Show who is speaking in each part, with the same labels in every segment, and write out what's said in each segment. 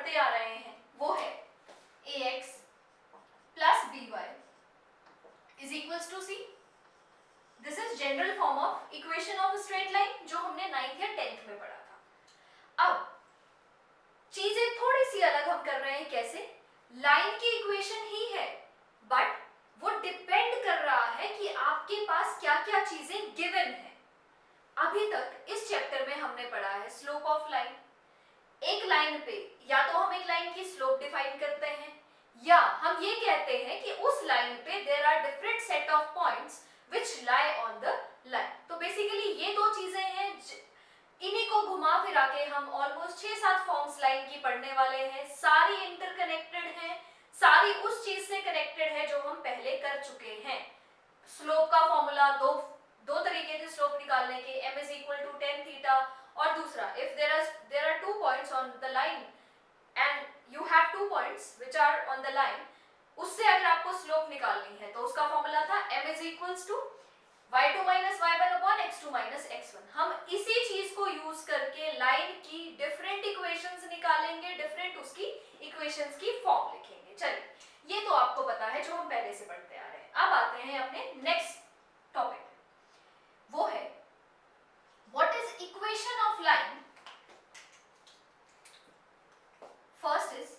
Speaker 1: पढ़ते आ रहे हैं वो है ax plus by is equals to c. This is general form of equation of straight line जो हमने 9th या 10th में पढ़ा था. अब चीजें थोड़ी सी अलग हम कर रहे हैं. कैसे? लाइन की इक्वेशन ही है बट वो डिपेंड कर रहा है कि आपके पास क्या क्या चीजें गिवन है. अभी तक इस चैप्टर में हमने पढ़ा है स्लोप ऑफ लाइन. एक लाइन पे या तो हम एक लाइन की स्लोप डिफाइन करते हैं या हम ये कहते हैं कि उस लाइन पे there are different set of points which lie on the line. तो बेसिकली ये दो चीजें हैं, इन्हीं को घुमा फिरा के हम ऑलमोस्ट 6-7 फॉर्म्स लाइन की पढ़ने वाले हैं. सारी इंटरकनेक्टेड हैं, सारी उस चीज से कनेक्टेड है जो हम पहले कर चुके हैं. स्लोप का फॉर्मूला दो तरीके थे स्लोप निकालने के, m is equal to tan theta और दूसरा if there are 2 points on the line and you have 2 points which are on the line, उससे अगर आपको स्लोप निकालनी है तो उसका फॉर्मूला था m is equals to y2 minus y1 upon x2 minus x1. हम इसी चीज को यूज करके लाइन की डिफरेंट इक्वेशंस निकालेंगे, डिफरेंट उसकी इक्वेशंस की फॉर्म लिखेंगे. चलिए ये तो आपको पता है जो हम पहले से पढ़ते आ रहे हैं. अब आते हैं अपने नेक्स्ट टॉपिक, वो है what is equation of line. First is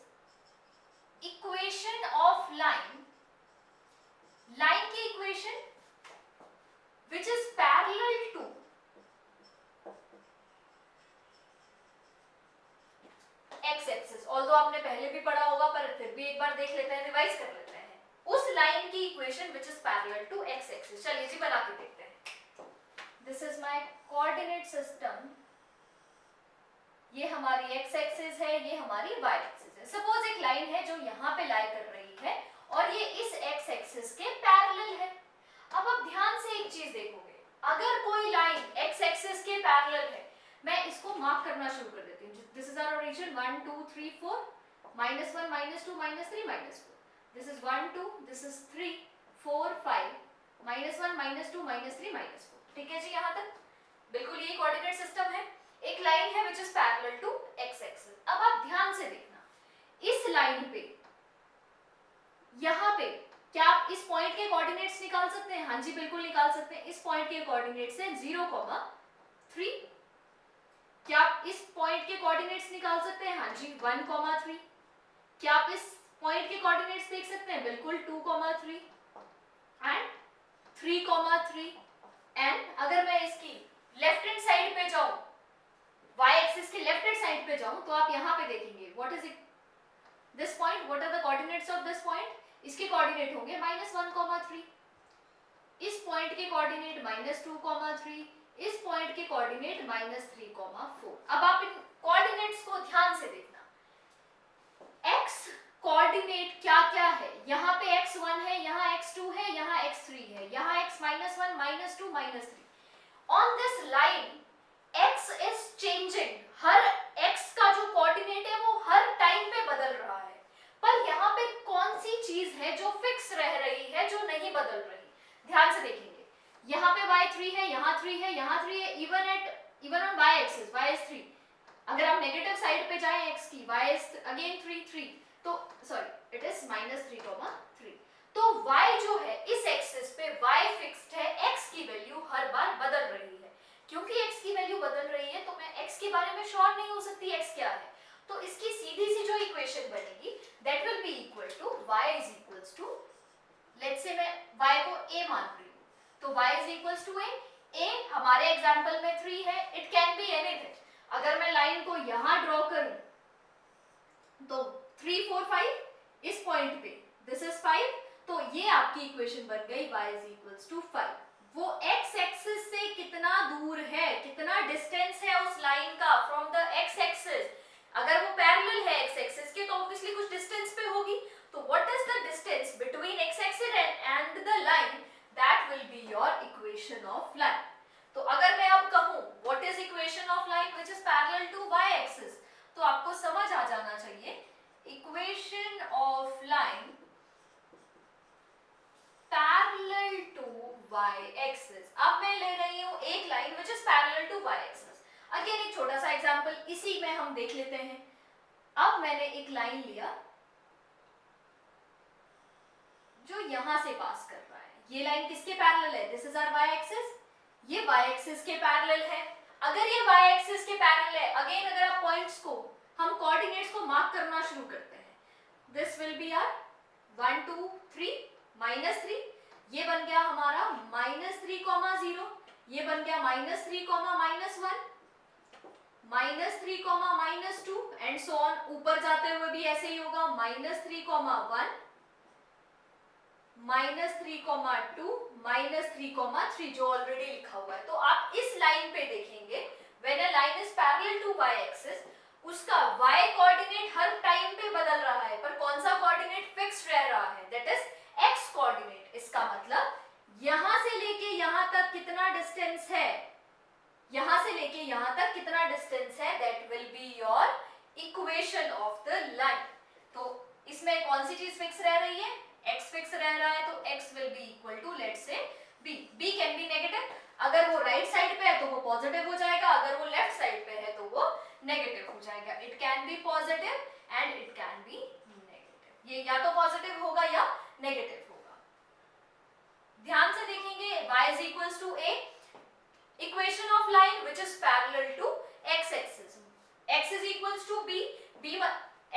Speaker 1: equation of line. Line की equation which is parallel to x axis. Although आपने पहले भी पढ़ा होगा पर फिर भी एक बार देख लेते हैं, रिवाइज कर लेते हैं. उस लाइन की equation which is parallel to x axis. चलिए जी बना के देखते हैं. This is my coordinate system. ये हमारी x एक्सिस है, ये हमारी y एक्सिस है. सपोज एक लाइन है जो यहाँ पे लाई कर रही है और ये इस x एक्सिस के पैरेलल है. अब आप ध्यान से एक चीज देखोगे, अगर कोई लाइन x एक्सिस के पैरेलल है, मैं इसको मार्क करना शुरू कर देती हूँ. This is our origin 1 2 3 4 -1 -2 -3 -4. This is 1 2, this is 3 4 5 -1 -2 -3 -4. ठीक है जी, यहाँ तक बिल्कुल ये कोऑर्डिनेट सिस्टम है. एक लाइन है which is parallel to x axis. अब आप ध्यान से देखना, इस लाइन पे यहाँ पे क्या आप इस पॉइंट के कोऑर्डिनेट्स निकाल सकते हैं? हाँ जी बिल्कुल निकाल सकते हैं. इस पॉइंट के कोऑर्डिनेट्स है 0,3. क्या आप इस पॉइंट के कोऑर्डिनेट्स निकाल सकते हैं? हाँ जी 1,3. क्या आप इस पॉइंट के कोऑर्डिनेट्स देख सकते हैं? बिल्कुल 2,3 एंड 3,3. एंड अगर मैं इसकी लेफ्ट हैंड साइड पे जाऊं, y एक्सिस के लेफ्ट हैंड साइड पे जाऊं, तो आप यहाँ पे देखेंगे what is it this point, what are the coordinates of this point. इसके कोऑर्डिनेट होंगे -1,3. इस पॉइंट के कोऑर्डिनेट -2,3. इस पॉइंट के कोऑर्डिनेट -3,4. अब आप इन कोऑर्डिनेट्स को ध्यान से देखना. x कोऑर्डिनेट क्या क्या है? यहाँ पे x1 है, यहाँ x2 है, यहाँ x3 है, यहाँ x -1 -2 -3. On this line x is changing. Her x का जो कोऑर्डिनेट है वो हर टाइम पे बदल रहा है. पर यहाँ पे कौन सी चीज है जो फिक्स रह रही है, जो नहीं बदल रही? ध्यान से देखेंगे, यहाँ पे y3 है, यहाँ 3 है, यहाँ 3 है. Even on y axis y is 3. अगर आप नेगेटिव साइड पे जाएं x की, y is अगेन 3 तो सॉरी इट इज -3,3. तो y जो है इस एक्सिस पे y फिक्स्ड है. x की वैल्यू हर बार बदल रही है. क्योंकि x की वैल्यू बदल रही है तो मैं x के बारे में श्योर नहीं हो सकती x क्या है. तो इसकी सीधी सी जो इक्वेशन बनेगी that will be equal to y is equals to, let's say मैं y को a मान रही हूँ, तो y is equals to a हमारे एग्जांपल में 3 है. It can be anything. अगर मैं लाइन को यहाँ ड्रॉ करूं तो 3 4 5 इस पॉइंट पे, दिस इज 5. तो ये आपकी इक्वेशन बन गई y इज इक्वल्स टू 5. वो x एक्सिस से कितना दूर है, कितना डिस्टेंस है उस लाइन का फ्रॉम द x एक्सिस. अगर वो पैरेलल है x एक्सिस के तो ऑब्वियसली कुछ डिस्टेंस पे होगी. तो what is the distance between x axis and the line, that will be your equation of line. तो अगर मैं अब कहूं what is equation of line which is parallel to y axis, तो आपको समझ आ जाना चाहिए equation of line parallel to y axis. अब मैं ले रही हूं एक line which is parallel to y axis. Again एक छोटा सा एग्जांपल इसी में हम देख लेते हैं. अब मैंने एक लाइन लिया जो यहां से पास कर रहा है, ये लाइन किसके पैरेलल है? This is our y axis, ये वाई एक्सिस के पैरेलल है। अगर ये वाई एक्सिस के पैरेलल है, अगेन अगर आप पॉइंट्स को, हम कोऑर्डिनेट्स को मार्क करना शुरू करते हैं, दिस विल बी आवर 1 2 3 -3, ये बन गया हमारा -3, 0, ये बन गया -3, -1, -3, -2 एंड सो ऑन। ऊपर जाते हुए भी ऐसे ही होगा, -3, -1, -3, -2, -3, जो ऑलरेडी लिखा हुआ है। तो आप इस लाइन पे देखेंगे, when a line is parallel to y axis, उसका y कोऑर्डिनेट हर टाइम पे बदल रहा है, पर कौन सा कोऑर्डिनेट फिक्स्ड रह रहा है? That is x coordinate. इसका मतलब यहां से लेके यहां तक कितना डिस्टेंस है, यहां से लेके यहां तक कितना डिस्टेंस है, that will be your equation of the line. तो इसमें कौन सी चीज फिक्स रह रही है? x फिक्स रह रहा है, तो x will be equal to let's say b। b can be negative, अगर वो राइट साइड पे है तो वो पॉजिटिव हो जाएगा, अगर वो लेफ्ट साइड पे है तो वो नेगेटिव हो जाएगा। It can B positive and it can be negative, ये या तो पॉजिटिव होगा या नेगेटिव होगा। ध्यान से देखेंगे, y is equals to a, equation of line which is parallel to x axis, x is equals to b,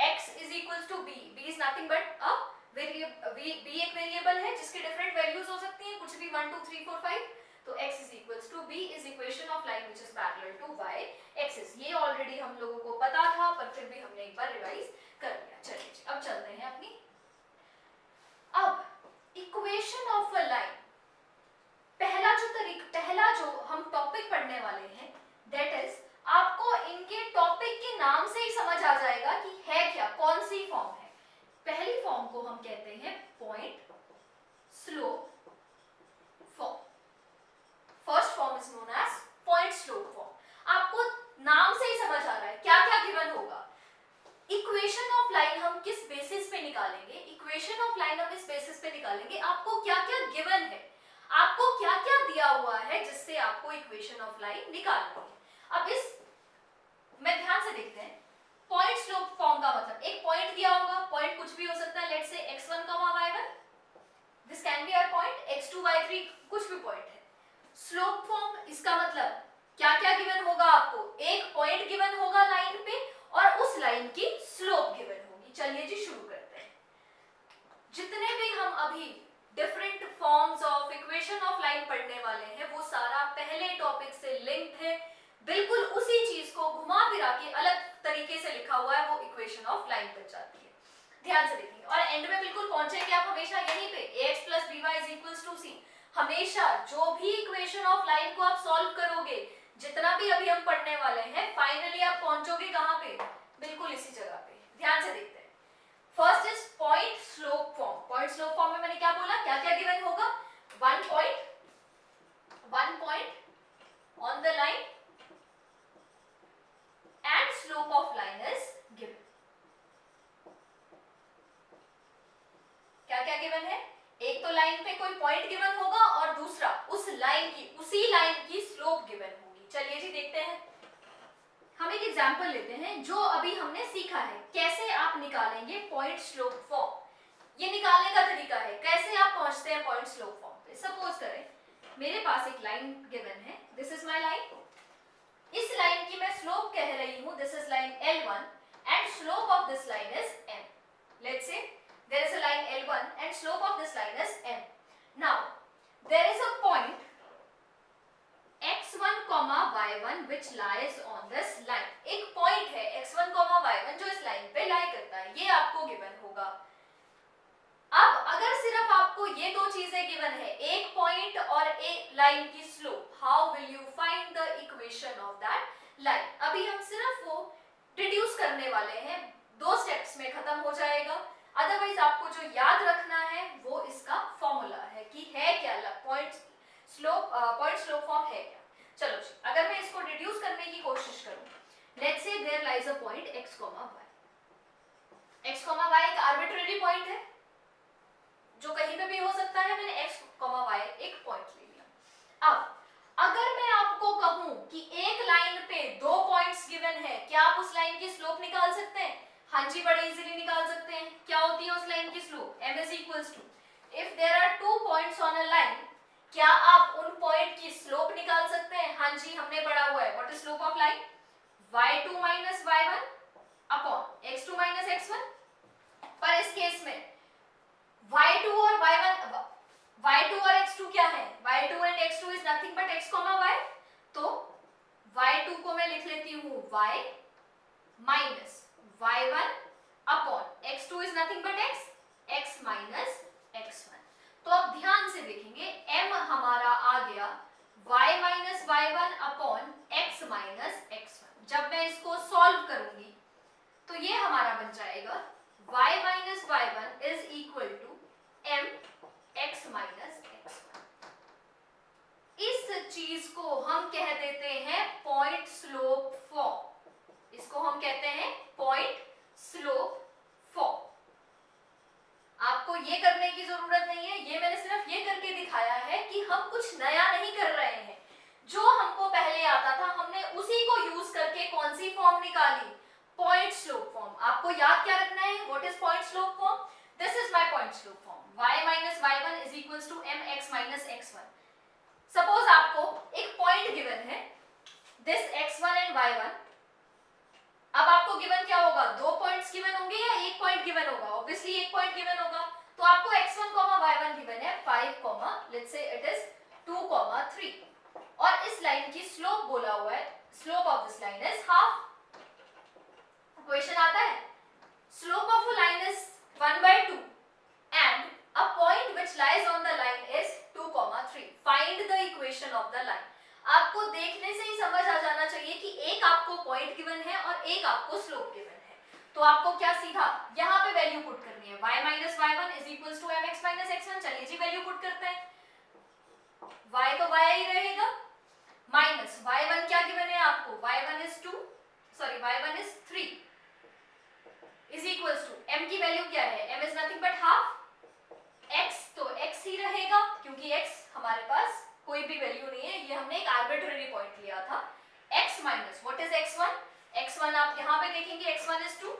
Speaker 1: x is equals to b, b is nothing but a variable, b एक variable है जिसके different values हो सकती हैं, कुछ भी 1 2 3 4 5, तो x is equals to b is equation of line which is parallel to y axis। ये ऑलरेडी हम लोगों को पता था, पर फिर भी हमने एक बार रिवाइज कर लिया। चलिए अब चलते हैं अपनी, अब इक्वेशन ऑफ अ लाइन, पहला जो हम टॉपिक पढ़ने वाले हैं, दैट इज आपको इनके टॉपिक के नाम से ही समझ आ जाएगा कि है क्या, कौन सी फॉर्म है। पहली फॉर्म को हम कहते हैं point slope form. First form is known as point slope form. आपको नाम से ही समझ आ रहा है क्या क्या गिवन होगा। इक्वेशन ऑफ लाइन हम किस बेसिस पे निकालेंगे? इक्वेशन ऑफ लाइन हम इस बेसिस पे निकालेंगे आपको क्या क्या गिवन है, आपको क्या क्या दिया हुआ है जिससे आपको इक्वेशन ऑफ लाइन निकालनी है। अब इस में ध्यान से देखते हैं, पॉइंट स्लोप फॉर्म का मतलब एक पॉइंट दिया होगा, पॉइंट कुछ भी हो सकता है, let's say x1, y1, this can be our point, x2, y3, कुछ भी पॉइंट है। स्लोप फॉर्म, इसका मतलब क्या क्या गिवन होगा आपको? एक पॉइंट गिवन होगा लाइन पे और उस लाइन की स्लोप गिवन होगी। चलिए जी शुरू करते हैं। जितने भी हम अभी different forms of equation of line पढ़ने वाले हैं, वो सारा पहले टॉपिक से लिंक्ड है, बिल्कुल उसी चीज को घुमा फिरा के अलग तरीके से लिखा हुआ है, वो इक्वेशन ऑफ लाइन बन जाती है। ध्यान से देखेंगे और एंड में बिल्कुल पहुंचेंगे आप हमेशा यहीं पे, ax plus by is equals to c। हमेशा जो भी इक्वेशन ऑफ लाइन को आप सॉल्व करोगे, जितना भी अभी हम पढ़ने वाले हैं, फाइनली आप पहुंचोगे कहां पे? बिल्कुल इसी जगह पे। ध्यान से देखते हैं। First is point slope form. Point slope form में मैंने क्या बोला, क्या क्या गिवन होगा? One point on the line and slope of line is given। क्या क्या गिवन है? एक तो लाइन पे कोई पॉइंट गिवन होगा और दूसरा उस लाइन की, उसी लाइन की स्लोप गिवन होगी। चलिए जी देखते हैं। हम एक एग्जांपल लेते हैं जो अभी हमने सीखा है, कैसे आप निकालेंगे पॉइंट स्लोप फॉर्म। ये निकालने का तरीका है, कैसे आप पहुंचते हैं पॉइंट स्लोप फॉर्म पे। सपोज करें मेरे पास एक लाइन गिवन है, दिस इज माय लाइन, इस लाइन की मैं स्लोप कह रही हूं, this is line L1 and slope of this line is m। Let's say there is a line L1 and slope of this line is m. Now there is a point x1, y1 which lies on this line। एक point है x1, y1 जो इस line पे लाई करता है, ये आपको given होगा। अब अगर सिर्फ आपको ये दो चीजें गिवन है, एक पॉइंट और एक लाइन की slope, how will you find the equation of that line? अभी हम सिर्फ वो रिड्यूस करने वाले हैं, 2 स्टेप्स में खत्म हो जाएगा। अदरवाइज आपको जो याद रखना है वो इसका फॉर्मूला है कि है क्या पॉइंट स्लोप फॉर्म है क्या। चलो जी, अगर मैं इसको रिड्यूस करने की कोशिश करूं, let's say there lies a point x, y। x, y एक आर्बिट्रेरी पॉइंट है जो कहीं पे भी हो सकता है, मैंने x, y एक पॉइंट ले लिया। अब अगर मैं आपको कहूं कि एक लाइन पे 2 पॉइंट्स गिवन है, क्या आप उस लाइन की स्लोप निकाल सकते हैं? हाँ जी बड़े इजीली निकाल सकते हैं। क्या होती है उस लाइन की slope? m is equals to, if there are 2 points on a line, क्या आप उन पॉइंट की स्लोप निकाल सकते हैं? हाँ जी हमने पढ़ा हुआ है, what is slope of line? y2 minus y1 upon x2 minus x1। पर इस केस में y2 और y2 और x2 क्या है? y2 and x2 is nothing but x, y। तो y2 को मैं लिख लेती हूँ y minus y1 upon x2 is nothing but x, x minus x1। तो अब ध्यान से देखेंगे, m हमारा आ गया y minus y1 upon x minus x1। जब मैं इसको सॉल्व करूंगी तो ये हमारा बन जाएगा y minus y1 is equal to m x minus x1। इस चीज को हम कह देते हैं पॉइंट स्लोप फॉर्म। इसको हम कहते हैं पॉइंट स्लोप फॉर्म। आपको ये करने की जरूरत नहीं है, ये मैंने सिर्फ ये करके दिखाया है कि हम कुछ नया नहीं कर रहे हैं। जो हमको पहले आता था हमने उसी को यूज करके कौन सी फॉर्म निकाली? Point slope form. आपको याद क्या रखना है? What is point slope form? This is my point slope form, y minus y1 is equals to m x minus x1। Suppose आपको एक पॉइंट गिवन है, दिस x1 एंड y1। अब आपको गिवन क्या होगा? दो पॉइंट्स गिवन होंगे या एक पॉइंट गिवन होगा? ऑब्वियसली एक पॉइंट गिवन होगा। तो आपको x1, y1 गिवन है 5, लेट्स से इट इज 2, 3 और इस लाइन की स्लोप बोला हुआ है, slope of this line is half. Question आता है slope of a line is 1/2 and a point which lies on the line is 2, 3. Find the equation of the line. आपको देखने से ही समझ आ जाना चाहिए कि एक आपको पॉइंट गिवन है और एक आपको स्लोप गिवन है। तो आपको क्या सीधा यहाँ पे वैल्यू पुट करनी है, y minus y1 is equals to mx minus x1। चलिए जी वैल्यू पुट करते हैं। y तो y ही रहेगा, माइनस y1 क्या गिवन है आपको? y1 is 2, sorry y1 is 3 is equals to m की वैल्यू क्या है? m is nothing but half, x तो x ही रहेगा क्योंकि x हमारे पास कोई भी वैल्यू नहीं है, ये हमने एक आर्बिट्रेरी पॉइंट लिया था। x minus what is x1? x1 आप यहाँ पे देखेंगे x1 इज 2,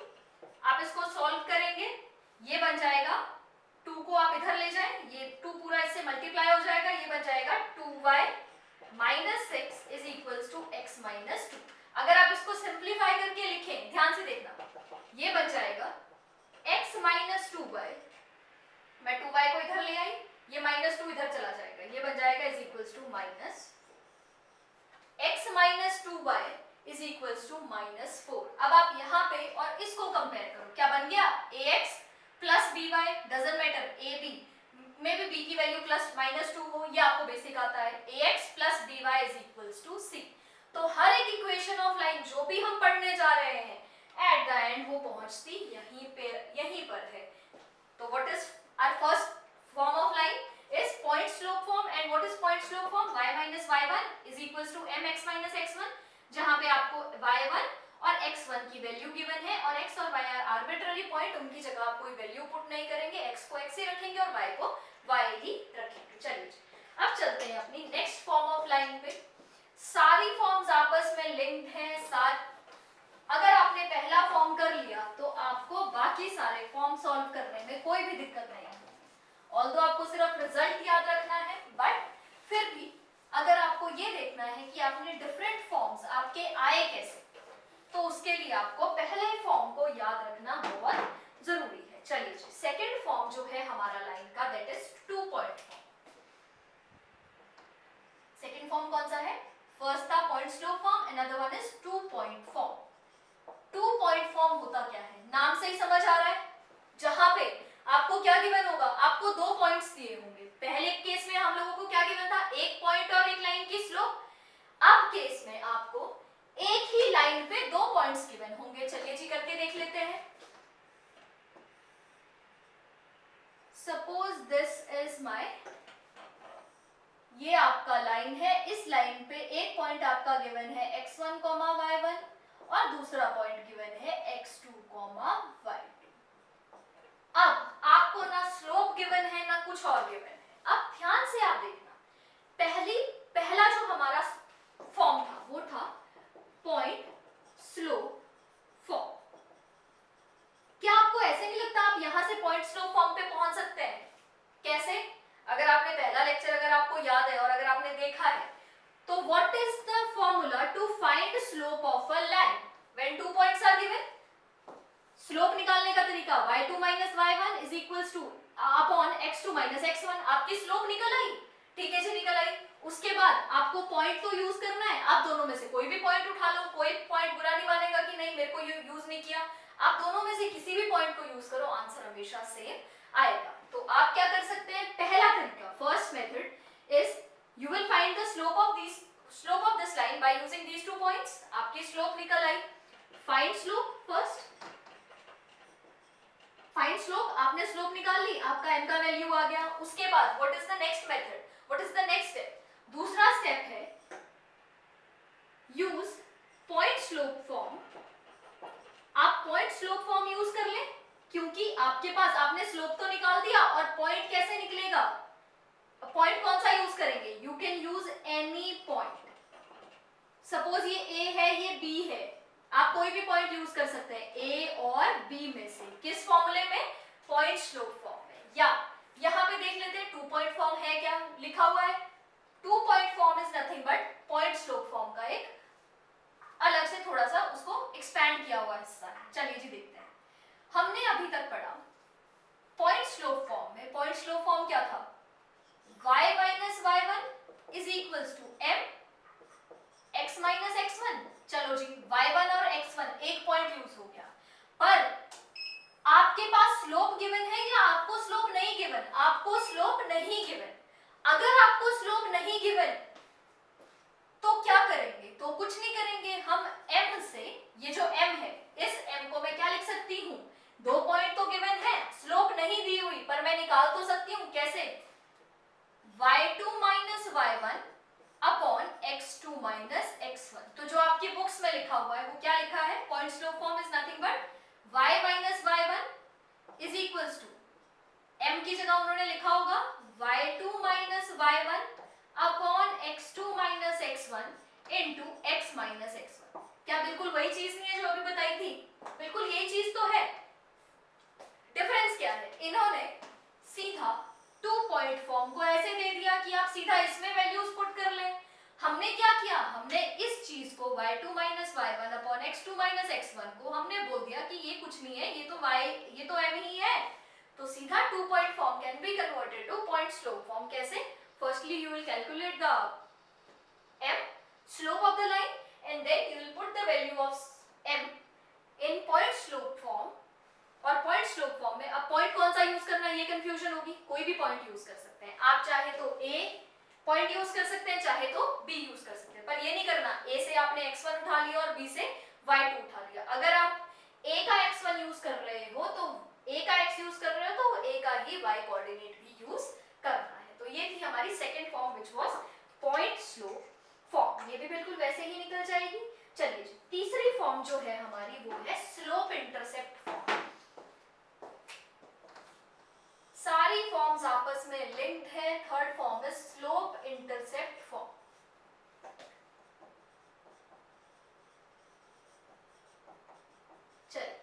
Speaker 1: आप इसको सॉल्व करेंगे, ये बन जाएगा 2 को आप इधर ले जाएं, ये 2 पूरा इससे मल्टीप्लाई हो जाएगा, ये बन जाएगा 2y minus 6 is equals to x minus 2। अगर आप इसको सिंप्लीफाई करके लिखें, ध्यान से देखना, ये बन जाएगा x माइनस 2y, मैं 2y को इधर ले आई, ये माइनस 2 इधर चला जाएगा, ये बन जाएगा is equals to minus x minus 2y is equals to minus 4। अब आप यहाँ पे और इसको कंपेयर करो, क्या बन गया? ax plus by, doesn't matter, a b में भी b की वैल्यू प्लस माइनस 2 हो, ये आपको बेसिक आता है। ax plus by is equals to c। तो हर एक इक्वेशन ऑफ लाइन जो भी हम पढ़ने जा रहे हैं एट द एंड वो पहुंचती यहीं पर है। तो what is our first form of line is point slope form, and what is point slope form? y minus y1 is equals to mx minus x1, जहां पे आपको y1 और x1 की वैल्यू गिवन है और x और y are arbitrary point, उनकी जगह आप कोई वैल्यू पुट नहीं करेंगे, x को x ही रखेंगे और y को y ही रखेंगे। चलिए अब चलते हैं अपनी नेक्स्ट फॉर्म ऑफ लाइन पे। सारी फॉर्म्स आपस में लिंक्ड हैं, अगर आपने पहला फॉर्म कर लिया तो आपको बाकी सारे फॉर्म सॉल्व करने में कोई भी दिक्कत नहीं है। ऑल्दो आपको सिर्फ रिजल्ट याद रखना है, बट फिर भी अगर आपको ये देखना है कि आपने डिफरेंट फॉर्म्स आपके आए कैसे, तो उसके लिए आपको पहले फॉर्म को याद रखना बहुत जरूरी है। चलिए जी सेकंड फॉर्म जो है हमारा लाइन का, that is 2 point form. Second form कौन सा है? फर्स्ट था point slope form, another one is 2 point form. 2 point form होता क्या है? नाम से ही समझ आ रहा है, जहां पे आपको क्या गिवन होगा? आपको 2 पॉइंट्स दिए होंगे। पहले केस में हम लोगों को क्या गिवन था? एक पॉइंट और एक लाइन की स्लोप। अब केस में आपको एक ही लाइन पे 2 पॉइंट्स गिवन होंगे। चलिए जी करके देख लेते हैं। सपोज दिस इज माय, ये आपका लाइन है, इस लाइन पे एक पॉइंट आपका गिवन है x1, y1 और दूसरा पॉइंट गिवन है x2, y2। अब आपको ना स्लोप गिवन है ना कुछ और गिवन है। अब ध्यान से आप देखना, पहला जो हमारा फॉर्म था वो था पॉइंट स्लोप फॉर्म। लिखा है। तो what is the formula to find slope of a line when 2 points are given? Slope निकालने का तरीका y2 minus y1 is equals to upon x2 minus x1। आपकी स्लोप निकल आई, ठीक है जी, निकल आई। उसके बाद आपको पॉइंट तो यूज करना है। आप दोनों में से कोई भी पॉइंट उठा लो, कोई पॉइंट बुरा नहीं मानेगा कि नहीं मेरे को यूज नहीं किया। आप दोनों में से किसी भी पॉइंट को यूज करो, आंसर हमेशा सेम आएगा। तो आप क्या कर सकते हैं, पहला तरीका, first method is you will find the slope of this line by using these 2 points. आपकी स्लोप निकल आई, find slope first, find slope, आपने स्लोप निकाल ली, आपका m का वैल्यू आ गया। उसके बाद what is the next method, what is the next step? दूसरा स्टेप है यूज पॉइंट स्लोप फॉर्म। आप पॉइंट स्लोप फॉर्म यूज कर लें, क्योंकि आपके पास, आपने स्लोप तो निकाल दिया और पॉइंट कैसे निकलेगा? पॉइंट कौन सा यूज करेंगे? You can use any point. Suppose ये a है, ये b है, आप कोई भी पॉइंट यूज कर सकते हैं a और b में से। किस फॉर्मूले में? पॉइंट स्लोप फॉर्म में। या यहाँ पे देख लेते हैं 2 पॉइंट फॉर्म है क्या, लिखा हुआ है 2 point form is nothing but point slope form का एक अलग से थोड़ा सा उसको एक्सपैंड किया हुआ हिस्सा है। चलिए जी देखते हैं। हमने अभी तक पढ़ा पॉइंट स्लोप फॉर्म में, पॉइंट स्लोप फॉर्म क्या था? y minus y1 is equals to m x minus x1। चलो जी, y1 और x1 एक पॉइंट यूज हो गया, पर आपके पास स्लोप गिवन है या आपको स्लोप नहीं गिवन? आपको स्लोप नहीं गिवन। अगर आपको स्लोप नहीं गिवन तो क्या करेंगे? तो कुछ नहीं करेंगे, हम m से, ये जो m है, इस m को मैं क्या लिख सकती हूँ? 2 पॉइंट तो गिवन है, स्लोप नहीं दी हुई, पर मैं निकाल तो सकती हूँ। कैसे? y2 minus y1 upon x2 minus x1। तो जो आपकी बुक्स में लिखा हुआ है वो क्या लिखा है? Point slope form is nothing but y minus y1 is equals to m की जगह उन्होंने लिखा होगा y2 minus y1 upon x2 minus x1 into x minus x1। क्या बिल्कुल वही चीज नहीं है जो अभी बताई थी? बिल्कुल यही चीज तो है। डिफरेंस क्या है? इन्होंने सीधा 2 पॉइंट फॉर्म को ऐसे दे दिया कि आप सीधा इसमें वैल्यूज पुट कर लें। हमने क्या किया? हमने इस चीज को y2 minus y1 upon x2 minus x1 को हमने बोल दिया कि ये कुछ नहीं है, ये तो m ही है। तो सीधा 2 point form can be converted to point slope form. कैसे? Firstly you will calculate the m slope of the line and then you will put the value of m in point slope form। और point slope form में अब point कौन सा use करना है ये confusion होगी। कोई भी पॉइंट यूज कर सकते हैं आप, चाहे तो a पॉइंट यूज कर सकते हैं, चाहे तो b यूज कर सकते हैं, पर ये नहीं करना a से आपने x1 उठा लिया और b से y2 उठा लिया। अगर आप a का x1 यूज कर रहे हो तो a का x यूज कर रहे हो तो a का ही y कोऑर्डिनेट भी यूज करना है। तो ये थी हमारी second form which was point slope form. ये भी बिल्कुल वैसे ही निकल जाएगी। चलिए जी, तीसरी फॉर्म जो है हमारी वो है स्लोप इंटरसेप्ट फॉर्म। सारी फॉर्म्स आपस में लिंक्ड है। Third form is slope intercept form. चलिए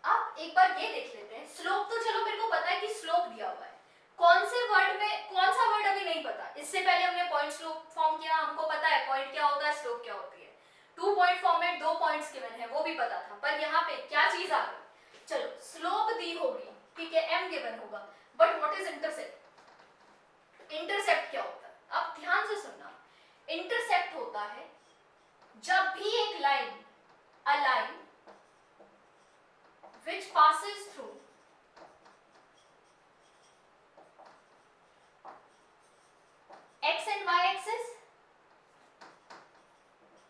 Speaker 1: अब एक बार ये देख लेते हैं। स्लोप तो चलो मेरे को पता है कि स्लोप दिया हुआ है, कौन से वर्ड में कौन सा वर्ड अभी नहीं पता। इससे पहले हमने पॉइंट स्लोप फॉर्म किया, हमको पता है पॉइंट क्या होता है, स्लोप क्या होती है। 2 पॉइंट फॉर्म में 2 पॉइंट्स गिवन है वो भी पता था, पर यहाँ पे क्या चीज आ गई? चलो स्लोप दी होगी, ठीक है, m गिवन होगा, but what is intercept? Intercept क्या होता है? अब ध्यान से सुनना। इंटरसेप्ट होता है जब भी एक line, a line which passes through x and y axis,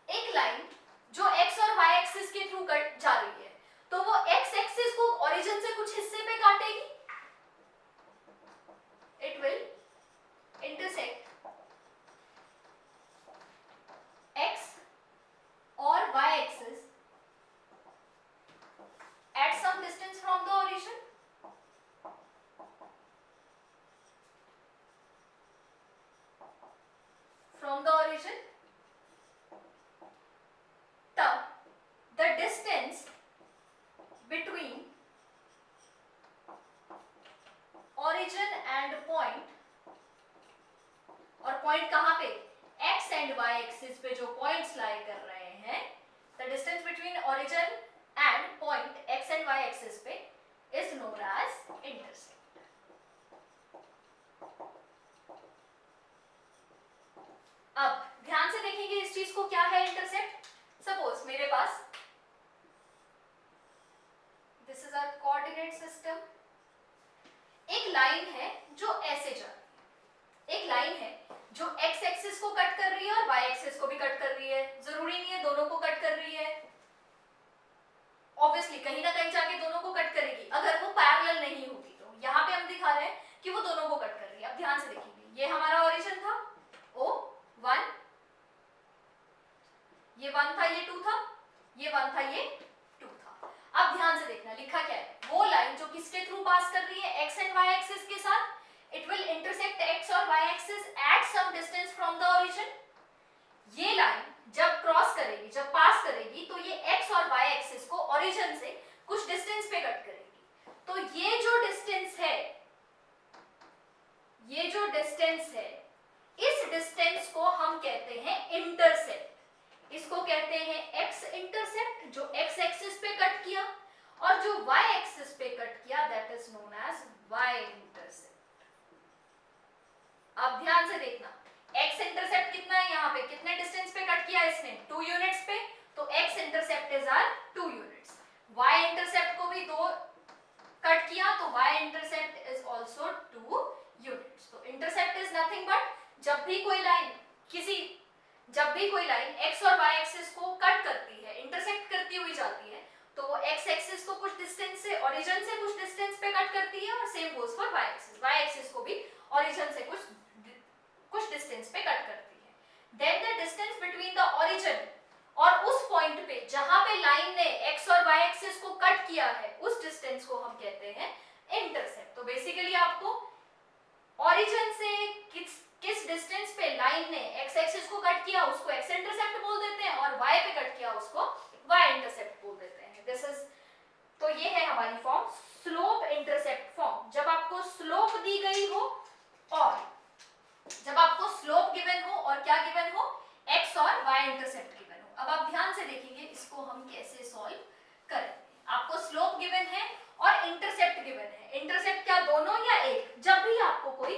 Speaker 1: एक लाइन जो x और y एक्सिस के थ्रू कट जा रही है, तो वो x एक्सिस को ओरिजिन से कुछ हिस्से पे काटेगी। It will intersect x or y axis at some distance from the origin। From the origin, तब the distance between लाइन है जो ऐसे जा रही है, एक लाइन है जो एक्स एक्सिस को कट कर रही है और वाई एक्सिस को भी कट कर रही है, जरूरी नहीं है दोनों को कट कर रही है, ऑब्वियसली कहीं ना कहीं जाके दोनों को कट करेगी अगर वो पैरेलल नहीं होगी। तो यहाँ पे हम दिखा रहे हैं कि वो दोनों को कट कर रही है। अब ध्यान से देखेंगे, ये हमारा ओरिजिन था O1, ये 1 था, ये 2 था, ये 1 था, ये 2 था। अब ध्यान से देखना लिखा क्या है, वो लाइन जो किसके थ्रू पास कर रही है, एक्स एंड वाई एक्सिस के साथ, इट विल इंटरसेक्ट एक्स और y axis at some distance from the origin. ये लाइन जब क्रॉस करेगी, जब पास करेगी, तो ये एक्स और वाई एक्सिस को ओरिजिन से कुछ डिस्टेंस पे कट करेगी। तो ये जो डिस्टेंस है, ये जो डिस्टेंस है, इस डिस्टेंस को हम कहते हैं इंटरसेप्ट। इसको कहते हैं एक्स इंटरसेप्ट, जो एक्स एक्सिस पे कट किया, और जो वाई एक्सिस पे कट किया that is known as y intercept. अब ध्यान से देखना, एक्स इंटरसेप्ट कितना है, यहाँ पे कितने डिस्टेंस पे कट किया इसने, 2 यूनिट्स पे, तो x intercept is are 2 units. Y intercept को भी 2 कट किया, तो y intercept is also 2 units. तो इंटरसेप्ट इज नथिंग बट जब भी कोई लाइन एक्स और वाई एक्सिस को कट करती है, इंटरसेक्ट करती हुई जाती है, तो वो एक्स एक्सिस को कुछ डिस्टेंस से, ओरिजिन से कुछ डिस्टेंस पे कट करती है, और same goes for y axis, y axis को भी ओरिजिन से कुछ डिस्टेंस पे कट करती है। Then the distance between the origin और उस पॉइंट पे जहां पे लाइन ने एक्स और वाई एक्सिस को कट किया है, उस डिस्टेंस को हम कहते हैं इंटरसेप्ट। तो बेसिकली आपको ओरिजिन से किस डिस्टेंस पे लाइन ने एक्स एक्सिस को कट किया उसको एक्स इंटरसेप्ट बोल देते हैं, और वाई पे कट किया उसको वाई इंटरसेप्ट बोल देते हैं। दिस इज, तो ये है हमारी फॉर्म स्लोप इंटरसेप्ट फॉर्म। जब आपको स्लोप दी गई हो और जब आपको स्लोप गिवन हो और क्या गिवन हो, एक्स और वाई इंटरसेप्ट गिवन हो। अब आप ध्यान से देखेंगे इसको हम कैसे सॉल्व करेंगे। आपको स्लोप गिवन है और इंटरसेप्ट गिवन है। इंटरसेप्ट क्या दोनों या एक? जब भी आपको कोई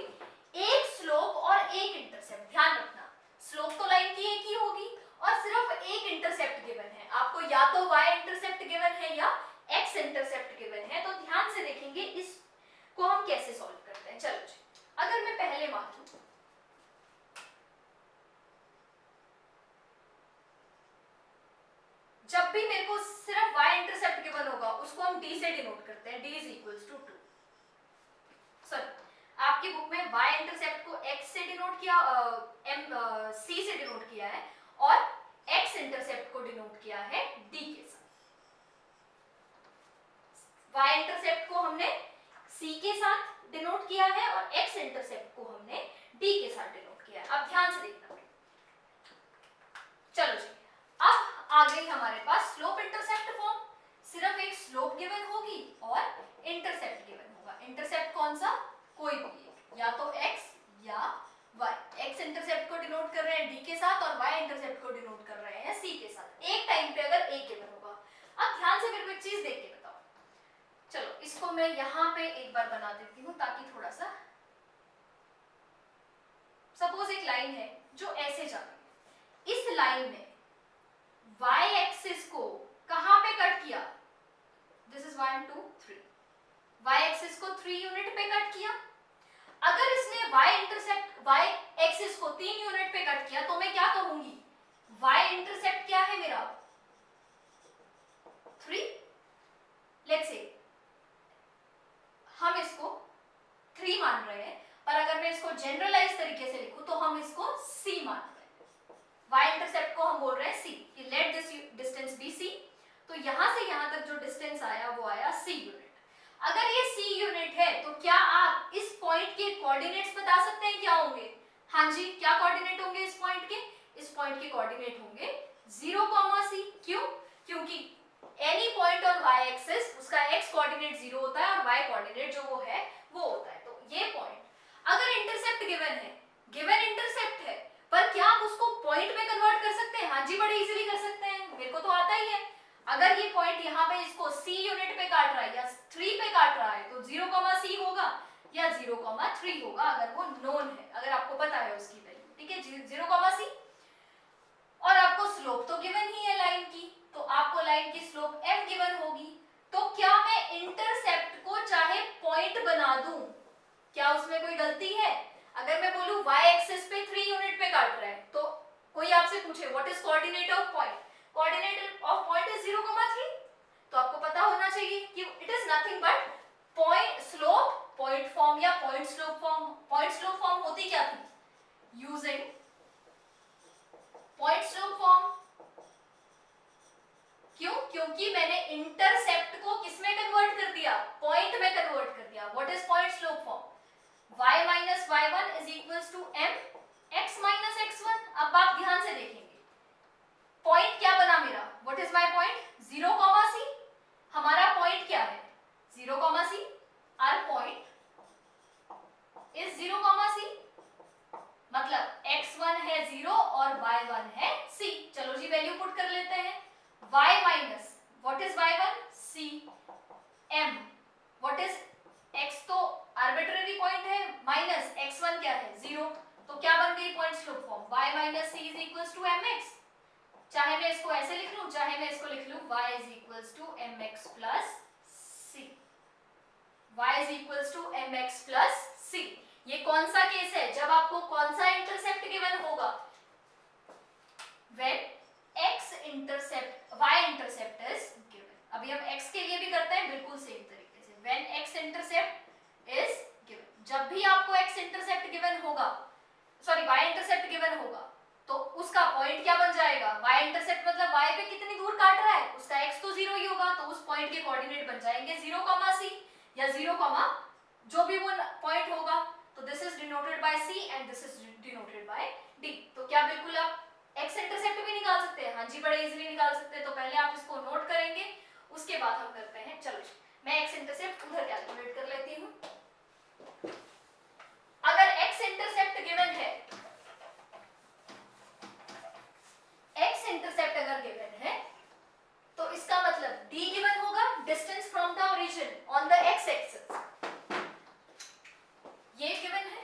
Speaker 1: एक स्लोप और एक इंटरसेप्ट, ध्यान रखना स्लोप तो लाइन की एक ही होगी और सिर्फ एक इंटरसेप्ट गिवन है, आपको या तो वाई इंटरसेप्ट गिवन है या एक्स इंटरसेप्ट गिवन है। तो ध्यान से देखेंगे इसको हम कैसे सॉल्व करते हैं। चलो जी, अगर मैं पहले मान लूं जब भी मेरे को सिर्फ y इंटरसेप्ट गिवन होगा उसको हम d से डिनोट करते हैं, d is equals to 2। Sorry, आपकी बुक में y इंटरसेप्ट को x से डिनोट किया, c से डिनोट किया है, और x इंटरसेप्ट को डिनोट किया है d के साथ। y इंटरसेप्ट को हमने c के साथ डिनोट किया है और x इंटरसेप्ट को हमने d के साथ डिनोट किया है। अब ध्यान से देखना, चलो जी, अब आ गई हमारे पास स्लोप इंटरसेप्ट फॉर्म। सिर्फ एक स्लोप गिवन होगी और इंटरसेप्ट गिवन होगा। इंटरसेप्ट कौन सा? कोई भी एक, या तो x या y। x इंटरसेप्ट को डिनोट कर रहे हैं d के साथ और y इंटरसेप्ट को डिनोट कर रहे हैं c के साथ। एक टाइम पे अगर a गिवन होगा। अब ध्यान से मेरे को एक चीज देख के बताओ। चलो इसको मैं यहाँ पे एक बार बना देती हूँ ताकि थोड़ा सा, सपोज एक लाइन है जो ऐसे जा रही है, इस लाइन ने y एक्सिस को कहां पे कट किया? दिस इज 1 2 3, y एक्सिस को 3 यूनिट पे कट किया। अगर इसने y एक्सिस को 3 यूनिट पे कट किया तो मैं क्या कहूंगी? y इंटरसेप्ट क्या है मेरा? 3। लेट्स से हम इसको 3 मान रहे हैं, पर अगर मैं इसको जनरलाइज तरीके से लिखूं तो हम इसको c मान रहे हैं। y इंटरसेप्ट को हम बोल रहे हैं c, कि let this distance be c। तो यहां से यहां तक जो डिस्टेंस आया वो आया c यूनिट। अगर ये c यूनिट है तो क्या आप इस पॉइंट के कोऑर्डिनेट्स बता सकते हैं क्या होंगे? हाँ जी, क्या कोऑर्डिनेट होंगे इस पॉइंट के? इस पॉइंट के कोऑर्डिनेट होंगे 0, c। क्यों? क्योंकि any point on y axis उसका x कोऑर्डिनेट 0 होता है और y कोऑर्डिनेट जो वो है वो होता है। तो ये पॉइंट अगर इंटरसेप्ट गिवन है, गिवन इंटरसेप्ट है, पर क्या आप उसको पॉइंट में कन्वर्ट कर सकते हैं? हाँ जी, बड़े इजीली कर सकते हैं, मेरे को तो आता ही है। अगर ये पॉइंट यहाँ पे इसको c यूनिट पे काट रहा है या 3 पे काट रहा है तो 0, c होगा या 0, 3 होगा, अगर वो नोन है, अगर आपको पता है उसकी वैल्यू। ठीक है, 0, c। और आपको स्लोप तो गिवन ही है लाइन की, तो आपको लाइन की स्लोप m गिवन होगी। तो क्या मैं इंटरसेप्ट को चाहे पॉइंट बना दूं क्या उसमें कोई गलती है? अगर मैं बोलूं y एक्सिस पे 3 यूनिट पे काट रहा है, तो कोई आपसे पूछे what is coordinate of point, coordinate of point is 0,3, तो आपको पता होना चाहिए कि it is nothing but point slope point form या point slope form. Point slope form होती क्या थी? Using point slope form. क्यों? क्योंकि मैंने इंटरसेप्ट को किसमें कन्वर्ट कर दिया? पॉइंट में कन्वर्ट कर दिया। What is point slope form? y minus y1 is equals to m x minus x1। अब आप ध्यान से देखेंगे, पॉइंट क्या बना मेरा? What is my point? 0, c। हमारा पॉइंट क्या है? 0, c। Our point is 0, c। मतलब x1 है 0 और y1 है c। चलो जी वैल्यू पुट कर लेते हैं। y minus what is y1? c m। What is x तो आर्बिट्रेरी पॉइंट है, माइनस x1 क्या है? 0। तो क्या बन गई point slope form? y minus c is equals to mx। चाहे मैं इसको ऐसे लिख लूं, चाहे मैं इसको लिख लूं y is equals to mx plus c। y is equals to mx plus c। ये कौन सा केस है? जब आपको कौन सा इंटरसेप्ट गिवन होगा? when x intercept y intercept is given. अभी हम x के लिए भी करते हैं बिल्कुल सेम तरीके से। when x intercept is given, जब भी आपको x इंटरसेप्ट गिवन होगा, सॉरी y इंटरसेप्ट गिवन होगा, तो उसका पॉइंट क्या बन जाएगा? y इंटरसेप्ट मतलब y पे कितनी दूर काट रहा है, उसका x तो 0 ही होगा, तो उस पॉइंट के कोऑर्डिनेट बन जाएंगे 0, c या 0, जो भी वो पॉइंट होगा। तो this is denoted by c and this is denoted by d। तो क्या बिल्कुल आप x इंटरसेप्ट भी निकाल सकते हैं? हाँ जी, बड़े इजीली निकाल सकते हैं। तो पहले आप इसको नोट करेंगे, उसके बाद हम करते हैं। चलो मैं x इंटरसेप्ट उधर कैलकुलेट कर लेती हूँ। अगर x इंटरसेप्ट गिवन है, x इंटरसेप्ट अगर गिवन है, तो इसका मतलब d गिवन होगा, distance from the origin on the x axis, ये गिवन है।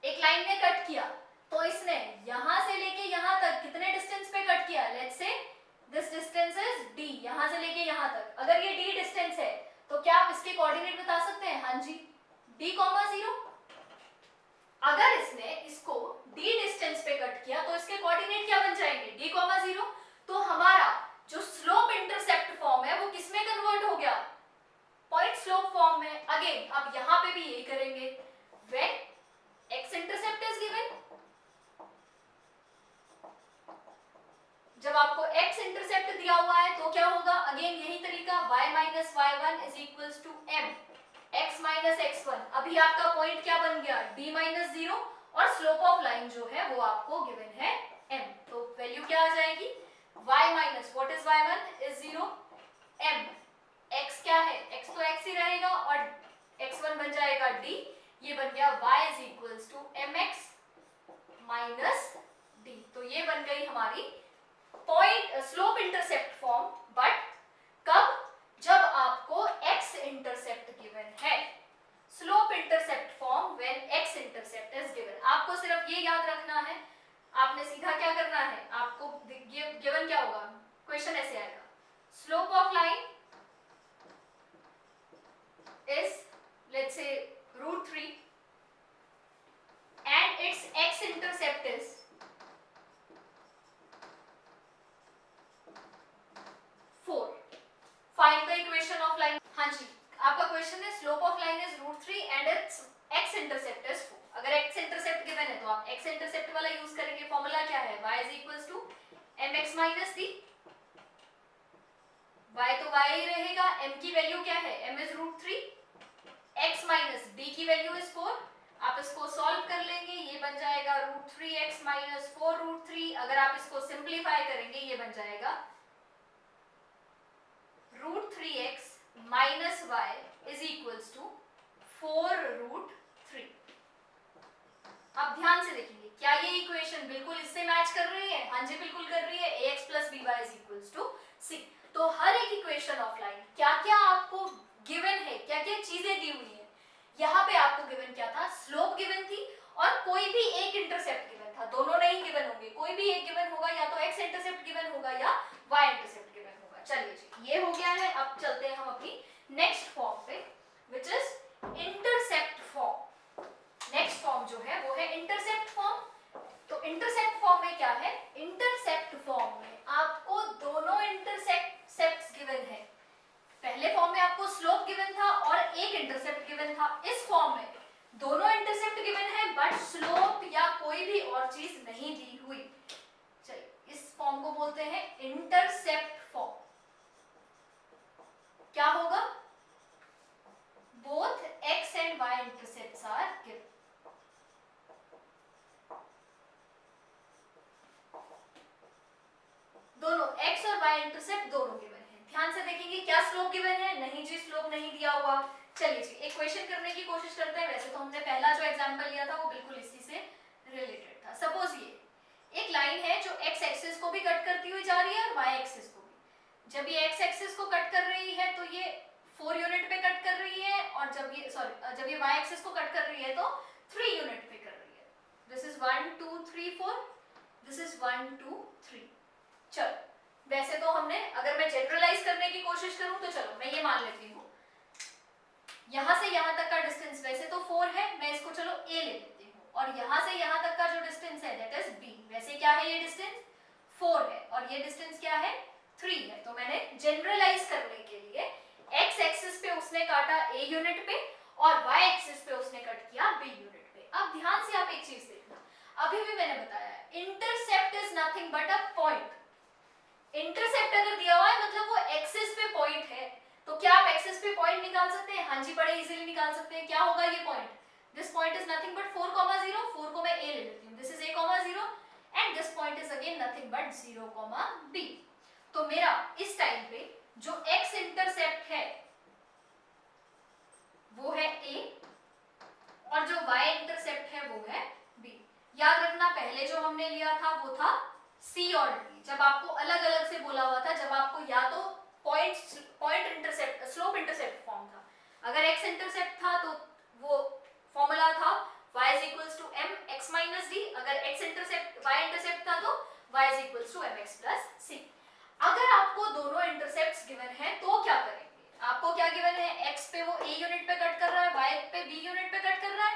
Speaker 1: एक लाइन में कट किया, तो इसने यहां से लेके यहां तक कितने डिस्टेंस पे कट किया? Let's say this distance is d, यहां से लेके यहां तक। अगर ये d डिस्टेंस है, तो क्या आप इसके कोऑर्डिनेट बता सकते हैं? हाँ जी, d, 0। अगर इसने इसको d डिस्टेंस पे कट किया, तो इसके कोऑर्डिनेट क्या बन जाएंगे? d, 0। तो हमारा जो स्लोप इंटरसेप्ट फॉर्म है वो किसमें कन्वर्ट हो गया? पॉइंट स्लोप फॉर्म में। अगेन अब यहां पे भी यही करेंगे। When x intercept is given, जब आपको x इंटरसेप्ट दिया हुआ है तो क्या होगा? अगेन यही तरीका, y minus y1 is equals to m x minus x1। अभी आपका पॉइंट क्या बन गया? d माइनस 0 और स्लोप ऑफ लाइन जो है वो आपको गिवन है m। तो वैल्यू क्या आ जाएगी? y minus what is y1 is 0, m x क्या है? x तो x ही रहेगा और x1 बन जाएगा d। ये बन गया y is equals to mx minus d। तो ये बन गई हमारी point slope intercept form. But कब? जब आपको x इंटरसेप्ट गिवन है। Slope intercept form when x intercept is given. आपको सिर्फ ये याद रखना है, आपने सीधा क्या करना है, आपको गिवन क्या होगा? क्वेश्चन ऐसे आएगा, slope of line is let's say √3 and its x intercept is 4। Find the equation of line। हाँ जी, आपका क्वेश्चन है slope of line is √3 and its x intercept is 4। अगर x intercept गिवन है तो आप x intercept वाला use करेंगे। Formula क्या है? y is equals to mx minus d। y तो y ही रहेगा, m की वैल्यू क्या है? m is √3, x minus d की वैल्यू इज 4। आप इसको सॉल्व कर लेंगे, ये बन जाएगा √3x माइनस 4√3। अगर आप इसको सिंप्लीफाई करेंगे, ये बन जाएगा √3x minus y is equals to 4√3। अब ध्यान से देखेंगे, क्या ये इक्वेशन बिल्कुल इससे मैच कर रही है? हाँ जी, बिल्कुल कर रही है। ax plus by is equals to c। तो हर एक इक्वेशन ऑफ लाइन क्या क्या आपको गिवन है, क्या क्या चीजें दी हुई है। यहाँ पे आपको गिवन क्या था? स्लोप गिवन थी और कोई भी एक इंटरसेप्ट गिवन था। दोनों नहीं गिवन होंगे, कोई भी एक गिवन होगा, या तो x इंटरसेप्ट गिवन होगा या y इंटरसेप्ट गिवन होगा। चलिए जी, ये हो गया है। अब चलते हैं हम अपनी नेक्स्ट फॉर्म पे, विच इज इंटरसेप्ट गिवन था। इस फॉर्म में दोनों इंटरसेप्ट गिवन है बट स्लोप या कोई भी और चीज नहीं दी हुई। चलिए इस फॉर्म को बोलते हैं इंटरसेप्ट फॉर्म। क्या होगा? Both x and y intercepts are given. दोनों x और y इंटरसेप्ट दोनों गिवन है। ध्यान से देखेंगे क्या स्लोप गिवन है? नहीं जी, स्लोप नहीं दिया हुआ। चलिए जी एक क्वेश्चन करने की कोशिश करते हैं। वैसे तो हमने पहला जो एग्जांपल लिया था वो बिल्कुल इसी से रिलेटेड था। सपोज ये एक लाइन है जो x एक्सिस को भी कट करती हुई जा रही है और y एक्सिस को भी। जब ये x एक्सिस को कट कर रही है तो ये 4 यूनिट पे कट कर रही है, और जब ये y एक्सिस को कट कर रही है तो 3 यूनिट पे कर रही है। This is 1 2 3 4, this is 1 2 3। चलो वैसे तो हमने, अगर मैं जनरलाइज करने की कोशिश करूं तो चलो मैं ये मान लेती हूँ यहां से यहां तक का डिस्टेंस वैसे तो 4 है, मैं इसको चलो a ले लेती हूँ, और यहां से यहां तक का जो डिस्टेंस है दैट इज b। वैसे क्या है ये डिस्टेंस? 4 है, और ये डिस्टेंस क्या है? 3 है। तो मैंने जनरलाइज करने के लिए x एक्सिस पे उसने काटा a यूनिट पे और y एक्सिस पे उसने कट किया b यूनिट पे। अब ध्यान से आप एक चीज देखना, अभी भी मैंने बताया intercept is nothing but a point. Intercept अगर दिया हुआ है मतलब वो एक्सिस पे पॉइंट है, तो क्या आप एक्सिस पे पॉइंट निकाल सकते हैं? हाँ जी, बड़े इजीली निकाल सकते हैं। क्या होगा ये point? This point is nothing but 4, 0। 4 को मैं a ले लेती हूँ, this is a, 0 and this point is again nothing but 0, b। तो मेरा इस टाइम पे जो x इंटरसेप्ट है वो है a और जो y इंटरसेप्ट है वो है b। याद रखना पहले जो हमने लिया था वो था c और d, जब आपको अलग अलग से बोला हुआ था, जब आपको या तो point intercept slope intercept form था। अगर x इंटरसेप्ट था तो वो फॉर्मूला था y is equals to mx minus d। अगर x इंटरसेप्ट y इंटरसेप्ट था तो y is equals to mx plus c। अगर आपको दोनों इंटरसेप्ट्स गिवन है तो क्या करेंगे? आपको क्या गिवन है? x पे वो a यूनिट पे कट कर रहा है, y पे b यूनिट पे कट कर रहा है।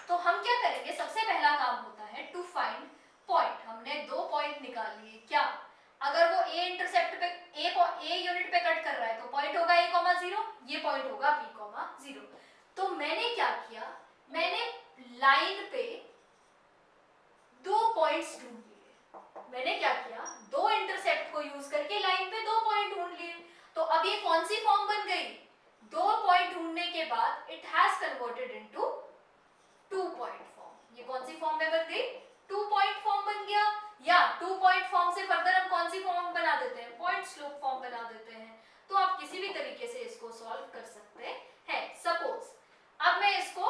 Speaker 1: तो हम क्या करेंगे? सबसे पहला काम होता है टू फाइंड पॉइंट। हमने दो पॉइंट निकाल लिए। क्या? अगर वो a इंटरसेप्ट पे a यूनिट पे कट कर रहा है तो पॉइंट होगा a, 0, ये पॉइंट होगा b, 0। तो मैंने क्या किया? मैंने लाइन पे दो पॉइंट्स ढूंढ लिए। मैंने क्या किया? दो इंटरसेप्ट को यूज करके लाइन पे दो पॉइंट ढूंढ लिए। तो अब ये कौन सी फॉर्म बन गई? दो पॉइंट ढूंढने के बाद it has converted into 2 point form. ये कौन सी फॉर्म में बन गई? 2 पॉइंट फॉर्म बन गया। या 2 पॉइंट फॉर्म से फर्दर हम कौन सी फॉर्म बना देते हैं? पॉइंट स्लोप फॉर्म बना देते हैं। तो आप किसी भी तरीके से इसको सॉल्व कर सकते हैं। सपोज अब मैं इसको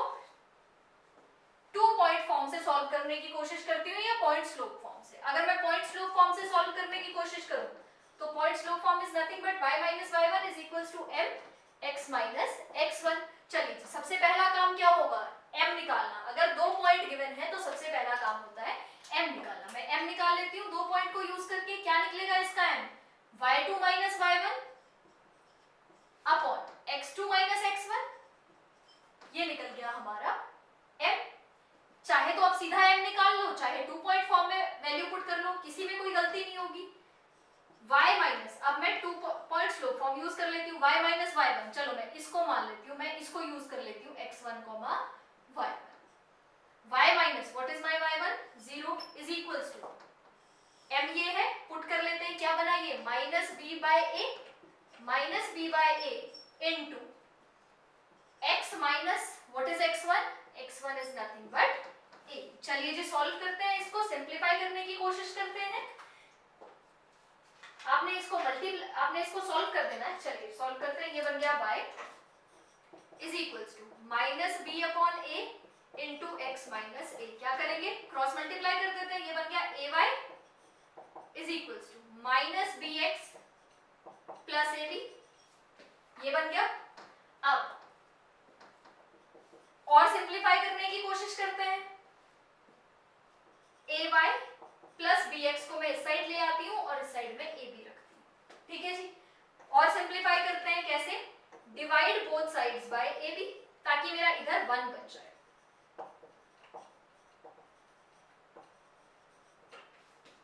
Speaker 1: 2 पॉइंट फॉर्म से सॉल्व करने की कोशिश करती हूँ या पॉइंट स्लोप फॉर्म से। अगर मैं पॉइंट स्लोप फॉर्म से सॉल्व करने की कोशिश करूँ तो point slope form is nothing but y minus y1 is equals to m x minus x1। चलिए सबसे पहला काम क्या होगा? m निकालना। अगर दो पॉइंट गिवन है तो सबसे पहला काम होता है m निकालना। मैं m निकाल लेती हूँ दो पॉइंट को यूज करके। क्या निकलेगा इसका m? y2 minus y1 upon x2 minus x1। ये निकल गया हमारा m। चाहे तो आप सीधा m निकाल लो, चाहे 2 पॉइंट फॉर्म में वैल्यू पुट कर लो, किसी में कोई गलती नहीं होगी। y माइनस, अब मैं 2 पॉइंट स्लोप फॉर्म यूज कर लेती हूँ, y माइनस y1। चलो मैं इसको मान लेती हूँ, मैं इसको यूज कर लेती हूँ x1, y1। y minus what is my y1? 0 is equals to m ये है, पुट कर लेते हैं। क्या बना ये? Minus b by a into x minus what is x1? x1 is nothing but a। चलिए जी सॉल्व करते हैं, इसको सिंपलीफाई करने की कोशिश करते हैं। आपने इसको सॉल्व कर देना है। चलिए सॉल्व करते हैं। ये बन गया y is equals to minus b upon a into x minus a। क्या करेंगे? क्रॉस मल्टीप्लाई कर देते हैं। ये बन गया ay is equals to minus bx plus ab। ये बन गया। अब और सिंपलीफाई करने की कोशिश करते हैं। ay प्लस bx को मैं इस साइड ले आती हूँ और इस साइड में ab रखती हूँ। ठीक है जी। और सिंपलीफाई करते हैं कैसे? Divide both sides by ab, ताकि मेरा इधर 1 बन जाए।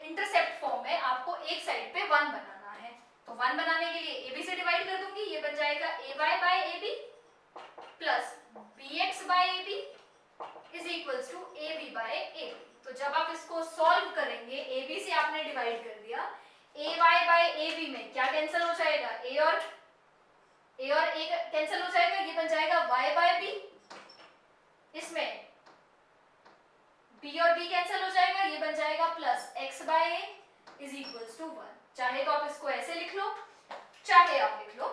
Speaker 1: इंटरसेप्ट फॉर्म में आपको एक साइड पे 1 बनाना है, तो 1 बनाने के लिए ab से डिवाइड कर दूंगी। ये बन जाएगा ay by ab plus bx by ab is equals to ab by ab। तो जब आप इसको सॉल्व करेंगे, ab से आपने डिवाइड कर दिया, ay बाय ab में क्या कैंसिल हो जाएगा, a और a कैंसिल हो जाएगा, ये बन जाएगा y बाय b, इसमें b और b कैंसिल हो जाएगा, ये बन जाएगा plus x by a is equals to 1। चाहे तो आप इसको ऐसे लिख लो, चाहे आप लिख लो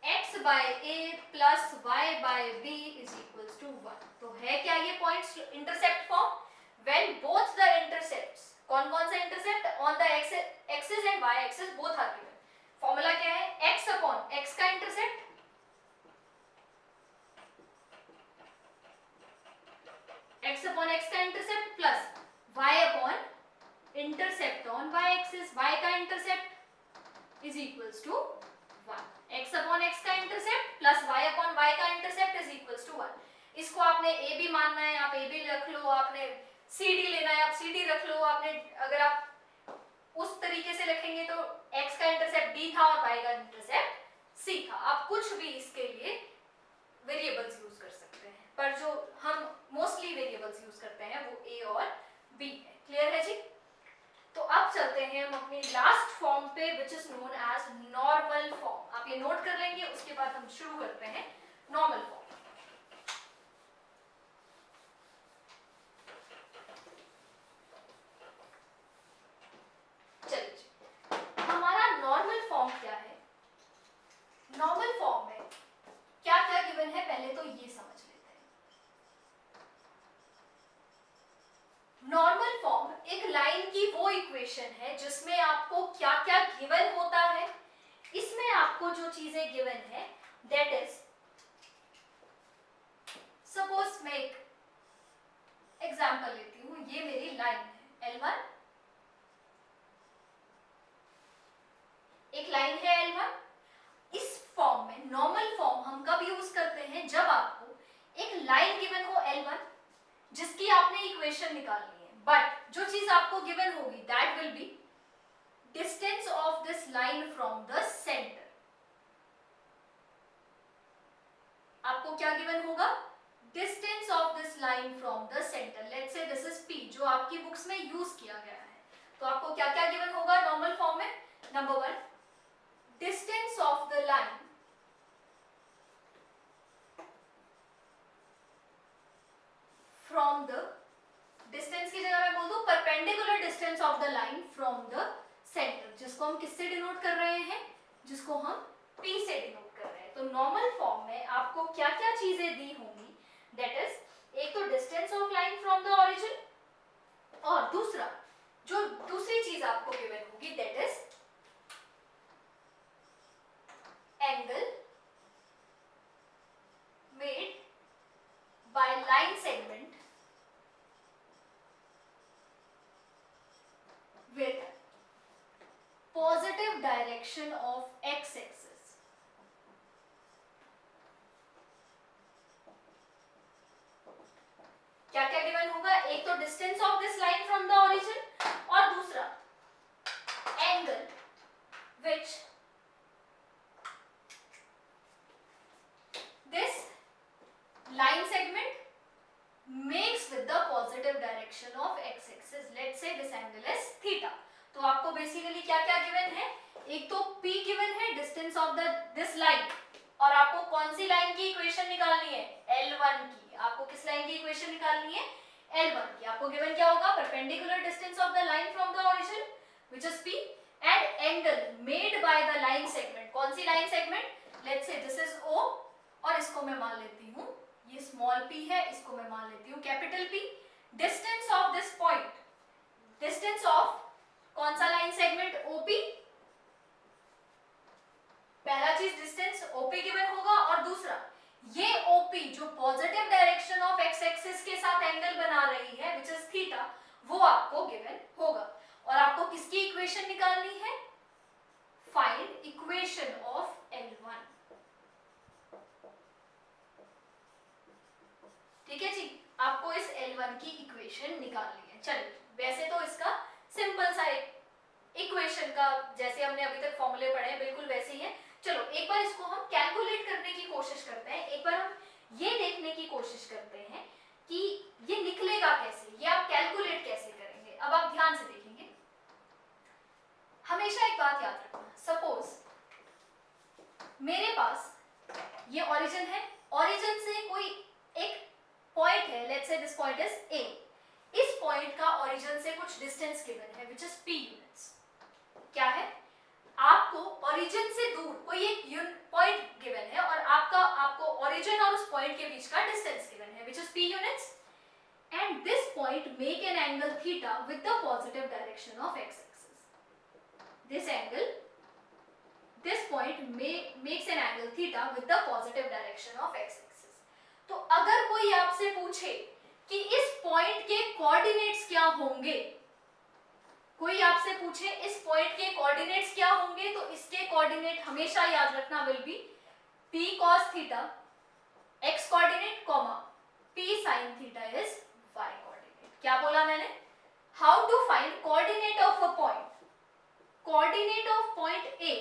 Speaker 1: x by a plus y by b is equals to 1। तो है क्या ये points intercept form? When both the intercepts, कौन कौन से intercept, on the axis and y axis both are given. Formula क्या है, x अपॉन x का इंटरसेप्ट x अपॉन x का intercept plus y upon intercept on y axis, y का intercept is equals to 1। x upon x का intercept plus y upon y का intercept is equals to 1। इसको आपने a b मानना है, आप a b रख लो, आपने c d लेना है, आप c d रख लो। आपने अगर आप उस तरीके से लिखेंगे तो x का इंटरसेप्ट d था और y का इंटरसेप्ट c था। आप कुछ भी इसके लिए वेरिएबल्स यूज कर सकते हैं, पर जो हम मोस्टली वेरिएबल्स यूज करते हैं वो a और b है। क्लियर है जी? तो अब चलते हैं हम अपनी लास्ट फॉर्म पे, which is known as normal form. आप ये नोट कर लेंगे, उसके बाद हम शुरू करते हैं नॉर्मल फॉर्म। चलिए, हमारा नॉर्मल फॉर्म क्या है? नॉर्मल फॉर्म में क्या क्या गिवन है पहले तो ये समझ लेते हैं। नॉर्मल फॉर्म एक लाइन की वो इक्वेशन है जिसमें आपको क्या क्या गिवन होता है। इसमें आपको जो चीजें गिवन है, दैट इज, सपोज मैं एक एग्जांपल लेती हूं, ये मेरी लाइन है L1, एक लाइन है L1। इस फॉर्म में नॉर्मल फॉर्म हम कब यूज करते हैं, जब आपको एक लाइन गिवन हो L1 जिसकी आपने इक्वेशन निकालनी है, बट जो चीज आपको गिवन होगी that will B distance of this line from the centre. आपको क्या गिवन होगा, distance of this line from the centre. Let's say this is P, जो आपकी बुक्स में यूज किया गया है। तो आपको क्या क्या गिवन होगा नॉर्मल फॉर्म में? Number 1, distance of the line from the, distance की जगह मैं बोल दूं perpendicular distance of the line from the centre, जिसको हम किससे डिनोट कर रहे हैं, जिसको हम P से डिनोट कर रहे हैं। तो नॉर्मल फॉर्म में आपको क्या क्या चीजें दी होंगी, दैट इज, एक तो distance of line from the origin, और दूसरा जो दूसरी चीज आपको गिवन होगी that is angle made by line segment with positive direction of x-axis। क्या क्या गिवन होगा, एक तो distance of this line from the origin, और दूसरा angle which this line segment makes with the positive direction of x-axis। Let's say this angle is theta। तो आपको basically क्या क्या गिवन है, एक तो P गिवन है, डिस्टेंस ऑफ दिस लाइन, और आपको कौन सी लाइन की इक्वेशन निकालनी है, L1 की। आपको किस लाइन की इक्वेशन निकालनी है, L1 की। आपको गिवन क्या होगा, perpendicular distance of the line from the origin which is P, and angle made by the line segment. कौन सी line segment, let's say this is O, और इसको मैं मान लेती हूँ ये स्मॉल p है, इसको मैं मान लेती हूँ capital P। Distance of this point, distance of कौन सा लाइन सेगमेंट, OP। पहला चीज डिस्टेंस OP गिवन होगा, और दूसरा ये OP जो positive direction of x axis के साथ एंगल बना रही है विच इज थीटा, वो आपको गिवन होगा। और आपको किसकी इक्वेशन निकालनी है, फाइंड इक्वेशन ऑफ L1। ठीक है जी, आपको इस L1 की इक्वेशन निकालनी है। चलिए, वैसे तो इसका सिंपल सा इक्वेशन का जैसे हमने अभी तक फॉर्मूले पढ़े हैं बिल्कुल वैसे ही है। चलो एक बार इसको हम कैलकुलेट करने की कोशिश करते हैं, एक बार हम ये देखने की कोशिश करते हैं कि ये निकलेगा कैसे, ये आप कैलकुलेट कैसे करेंगे। अब आप ध्यान से देखेंगे, हमेशा एक बात याद रखना, सपोज मेरे पास ये ओरिजिन है, ओरिजिन से कोई एक पॉइंट है, let's say this point is a, इस पॉइंट का ओरिजिन से कुछ डिस्टेंस गिवन है विच इज p यूनिट्स। क्या है, आपको ओरिजिन से दूर कोई एक पॉइंट गिवन है और आपको ओरिजिन और उस पॉइंट के बीच का डिस्टेंस गिवन है which is p units, and this point make an angle theta with the positive direction of x axis. This angle, this point makes an angle theta with the positive direction of x axis। तो अगर कोई आपसे पूछे कि इस point के coordinates क्या होंगे, कोई आपसे पूछे इस पॉइंट के कोऑर्डिनेट्स क्या होंगे, तो इसके कोऑर्डिनेट हमेशा याद रखना will be p cos theta x coordinate comma p sin theta is y coordinate. क्या बोला मैंने, how to find coordinate of a point, coordinate of point a,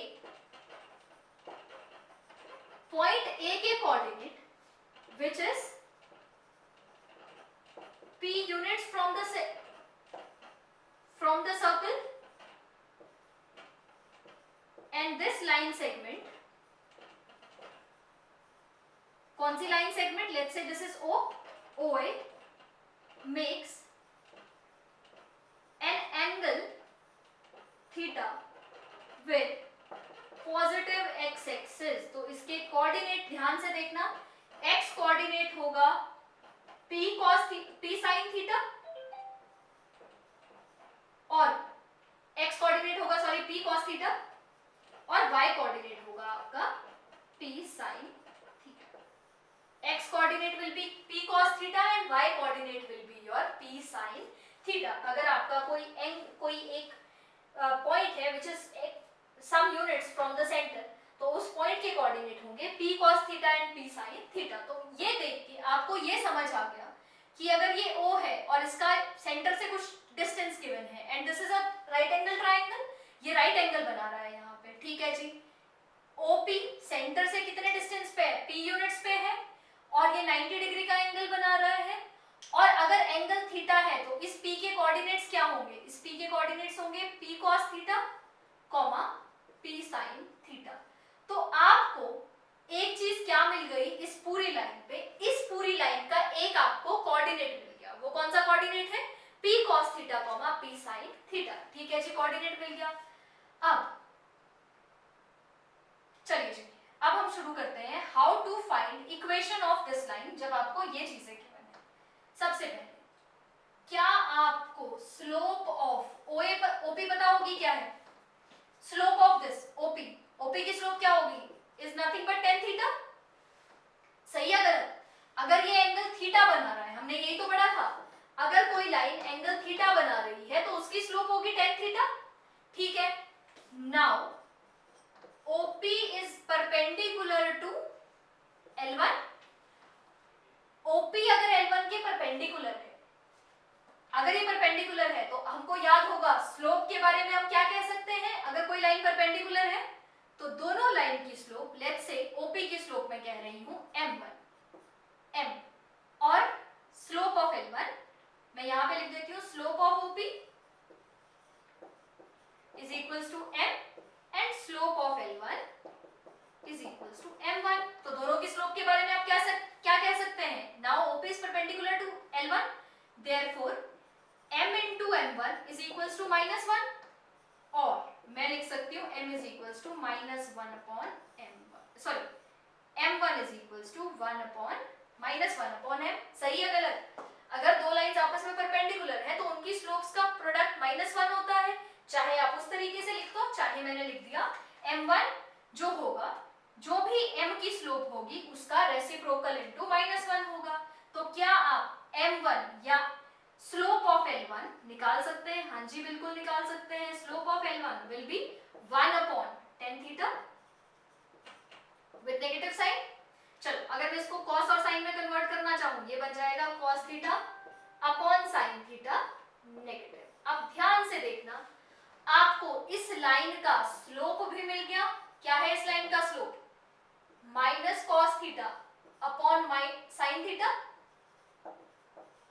Speaker 1: point A के coordinate which is p units from the circle and this line segment, कौन सी line segment, let's say this is O, OA makes an angle theta with positive x axis. तो इसके coordinate ध्यान से देखना, x coordinate होगा p sin theta और x coordinate होगा p cos थीटा और y कोऑर्डिनेट होगा आपका p sin theta. x coordinate will be p cos theta and y coordinate will be your p sin theta. अगर आपका कोई एक पॉइंट है which is some units from the center, तो उस पॉइंट के कोऑर्डिनेट होंगे p cos theta and p sin theta. तो ये देख के आपको ये समझ आ गया कि अगर ये O है और इसका सेंटर से कुछ डिस्टेंस गिवन है and this is a right angle triangle, ये राइट एंगल बना रहा है यहाँ पे, ठीक है जी। OP सेंटर से कितने डिस्टेंस पे है, p यूनिट्स पे है और ये 90 डिग्री का एंगल बना रहा है, और अगर एंगल थीटा है तो इस p के कोऑर्डिनेट्स क्या होंगे, इस p के कोऑर्डिनेट्स होंगे p cos theta comma p sin theta. तो आपको एक चीज क्या मिल गई इस पूरी लाइन पे, इस पूरी लाइन का एक आपको कोऑर्डिनेट मिल गया, वो कौन सा कोऑर्डिनेट है, p cos theta comma p sin theta, ठीक है जी, कोऑर्डिनेट मिल गया। अब चलिए जी, अब हम शुरू करते हैं how to find equation of this line जब आपको ये चीजें गिवन है। सबसे पहले क्या आपको स्लोप ऑफ OP पता होगी, क्या है स्लोप ऑफ दिस OP की स्लोप क्या होगी, is nothing but tan theta, सही है गलत। अगर ये एंगल थीटा बना रहा है, हमने यही तो पढ़ा था, अगर कोई लाइन एंगल थीटा बना रही है तो उसकी स्लोप होगी tan थीटा, ठीक है। Now OP is perpendicular to L1, OP अगर L1 के परपेंडिकुलर है, अगर ये परपेंडिकुलर है तो हमको याद होगा स्लोप के बारे में हम क्या कह सकते हैं, अगर कोई लाइन परपेंडिकुलर है तो दोनों लाइन की स्लोप, लेट्स से OP की स्लोप मैं कह रही हूं m और स्लोप ऑफ L1 मैं यहां पे लिख देती हूं, slope of OP is equals to m and slope of L1 is equals to m1। तो दोनों की स्लोप के बारे में आप क्या कह सकते हैं, now OP is perpendicular to L1, therefore m into m1 is equals to -1, और मैं लिख सकती हूँ m is equals to -1 upon m1, sorry m1 is equals to 1 upon m। सही है गलत, अगर दो लाइंस आपस में परपेंडिकुलर है तो उनकी स्लोप्स का प्रोडक्ट -1 होता है, चाहे आप उस तरीके से लिख दो, चाहे मैंने लिख दिया m1 जो होगा, जो भी m की स्लोप होगी उसका रेसिप्रोकल इनटू -1 होगा। तो क्या आप m1 या स्लोप ऑफ L1 निकाल सकते हैं, हाँ जी बिल्कुल निकाल सकते हैं, slope of L1 will be 1 upon tan theta with negative sign. चलो अगर मैं इसको cos और sin में कन्वर्ट करना चाहूँ, ये बन जाएगा cos theta upon sin theta negative. अब ध्यान से देखना, आपको इस लाइन का स्लोप भी मिल गया, क्या है इस लाइन का slope, minus cos theta upon sine theta,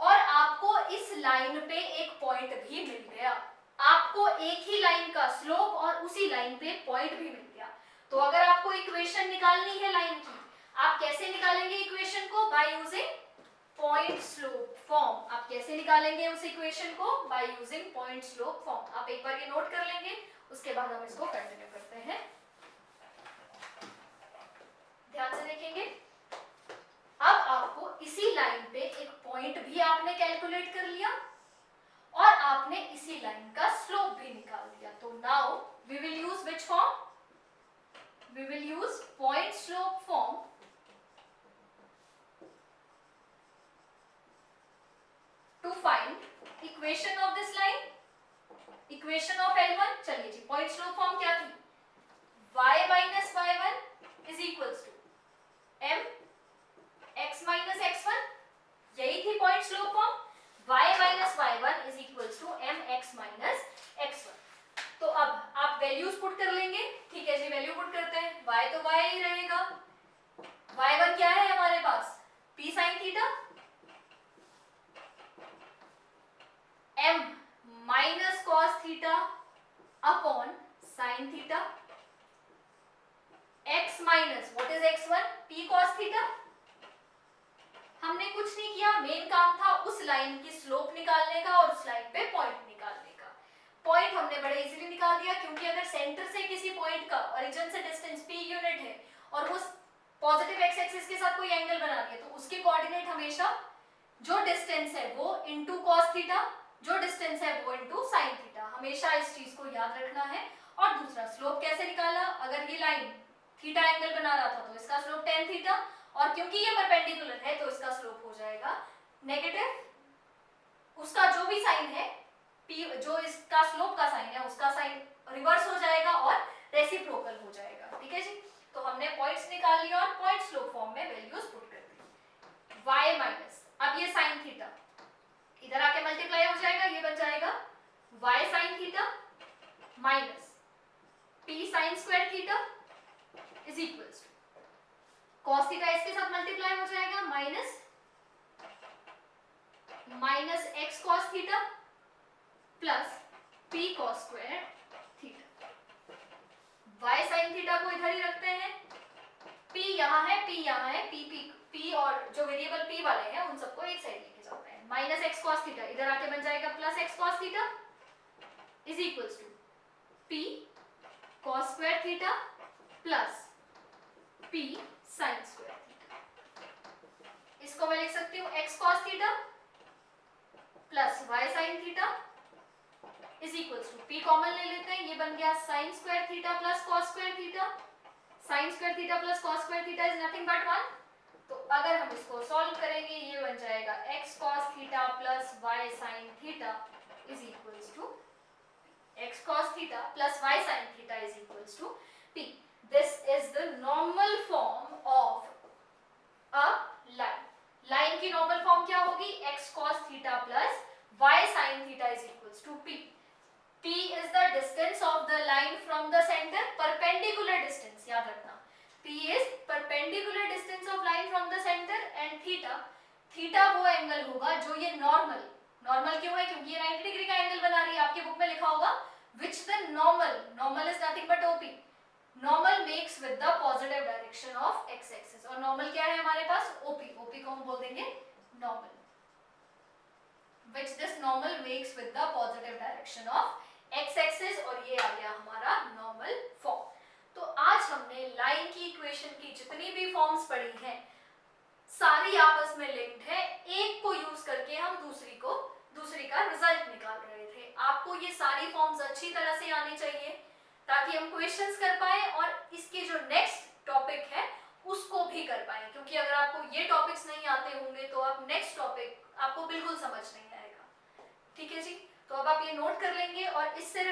Speaker 1: और आपको इस लाइन पे एक पॉइंट भी मिल गया। आपको एक ही लाइन का स्लोप और उसी लाइन पे पॉइंट भी मिल गया। तो अगर आपको इक्वेशन निकालनी है लाइन की, आप कैसे निकालेंगे इक्वेशन को? By using point slope form. आप कैसे निकालेंगे उस इक्वेशन को? By using point slope form. आप एक बार ये नोट कर लेंगे, उसके बाद हम इसको कंटिन्यू करते हैं। ध्यान से देखेंगे। अब आपको इसी लाइन पे एक पॉइंट भी आपने कैलकुलेट कर लिया और आपने इसी लाइन का स्लोप भी निकाल दिया। तो now we will use which form? We will use point slope form to find equation of this line, equation of L1। चलिए जी, point slope form क्या थी? y minus y1 is equals to m x minus x1, यही थी point slope form। y minus y1 is equals to m x minus x1। तो अब आप values put कर लेंगे। ठीक है जी, वैल्यू पुट करते हैं। y तो y ही रहेगा। y1 क्या है हमारे पास? p sin theta, m minus cos theta upon sine theta, x minus what is x1? p cos theta. हमने कुछ नहीं किया, मेन काम था उस लाइन की स्लोप निकालने का और उस लाइन पे पॉइंट निकालने का। पॉइंट हमने बड़े इजीली निकाल दिया, क्योंकि अगर सेंटर से किसी पॉइंट का ओरिजिन से डिस्टेंस p यूनिट है और वो पॉजिटिव x एक्सिस के साथ कोई एंगल बना रही है, तो उसके कोऑर्डिनेट हमेशा जो डिस्टेंस है वो इनटू cos थीटा, जो डिस्टेंस है वो इनटू sin थीटा। हमेशा इस चीज को याद रखना है। और दूसरा, स्लोप कैसे निकाला? अगर ये लाइन थीटा एंगल बना रहा था तो इसका स्लोप tan थीटा, और क्योंकि ये परपेंडिकुलर है तो इसका स्लोप हो जाएगा नेगेटिव। उसका जो भी साइन है, p जो इसका स्लोप का साइन है उसका साइन रिवर्स हो जाएगा और रेसिप्रोकल हो जाएगा। ठीक है जी, तो हमने पॉइंट्स निकाल लिया और पॉइंट स्लोप फॉर्म में वैल्यूज पुट कर दी। y माइनस, अब ये साइन थीटा इधर आके मल्टीप्लाई हो जाएगा, ये बन जाएगा y sine theta minus p sine square theta is equals to cos theta इसके साथ मल्टीप्लाई हो जाएगा minus x cos theta plus p cos square theta. y sin theta को इधर ही रखते हैं, p यहाँ है, p यहाँ है, p और जो वेरिएबल p वाले हैं उन सबको एक साइड लेके जाते हैं। माइनस x cos थीटा इधर आके बन जाएगा plus x cos theta is equals to p cos square theta plus p sin square theta. इसको मैं लिख सकती हूँ x cos theta plus y sin theta is equals to p common ले लेते हैं, ये बन गया sin square theta plus cos square theta. sin square theta plus cos square theta is nothing but 1। तो अगर हम इसको सॉल्व करेंगे ये बन जाएगा x cos theta plus y sin theta is equals to x cos theta plus y sin theta is equals to p। This is the normal form of a line. Line की normal form क्या होगी? x cos theta plus y sin theta is equals to p। p is the distance of the line from the center, perpendicular distance, याद रखना। p is perpendicular distance of line from the center and theta वो angle होगा जो ये normal क्यों है? क्योंकि ये 90 डिग्री का एंगल बना रही है। आपके बुक में लिखा होगा which the normal is nothing but OP, normal makes with the positive direction of x axis। और नॉर्मल क्या है हमारे पास? OP को हम बोल देंगे normal, which this normal makes with the positive direction of x axis, और ये आ गया हमारा नॉर्मल फॉर्म। तो आज हमने लाइन की इक्वेशन की जितनी भी फॉर्म्स पढ़ी हैं सारी आपस में लिंक्ड है। एक को यूज करके हम दूसरी का रिजल्ट निकाल रहे थे। आपको ये सारी फॉर्म्स अच्छी तरह से आनी चाहिए ताकि हम क्वेश्चंस कर पाए और इसके जो नेक्स्ट टॉपिक है उसको भी कर पाए, क्योंकि अगर आपको ये टॉपिक्स नहीं आते होंगे तो आप नेक्स्ट टॉपिक आपको बिल्कुल समझ नहीं आएगा। ठीक है जी, तो अब आप ये नोट कर लेंगे और इससे